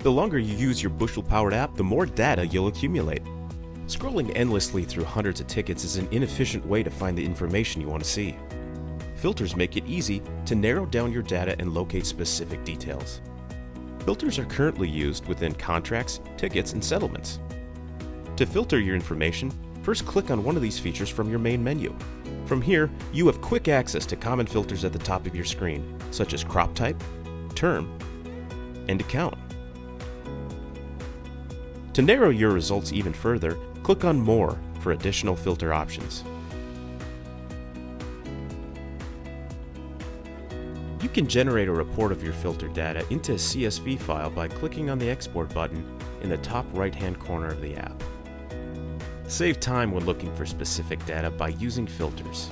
The longer you use your Bushel-powered app, the more data you'll accumulate. Scrolling endlessly through hundreds of tickets is an inefficient way to find the information you want to see. Filters make it easy to narrow down your data and locate specific details. Filters are currently used within contracts, tickets, and settlements. To filter your information, first click on one of these features from your main menu. From here, you have quick access to common filters at the top of your screen, such as crop type, term, and account. To narrow your results even further, click on More for additional filter options. You can generate a report of your filtered data into a CSV file by clicking on the Export button in the top right-hand corner of the app. Save time when looking for specific data by using filters.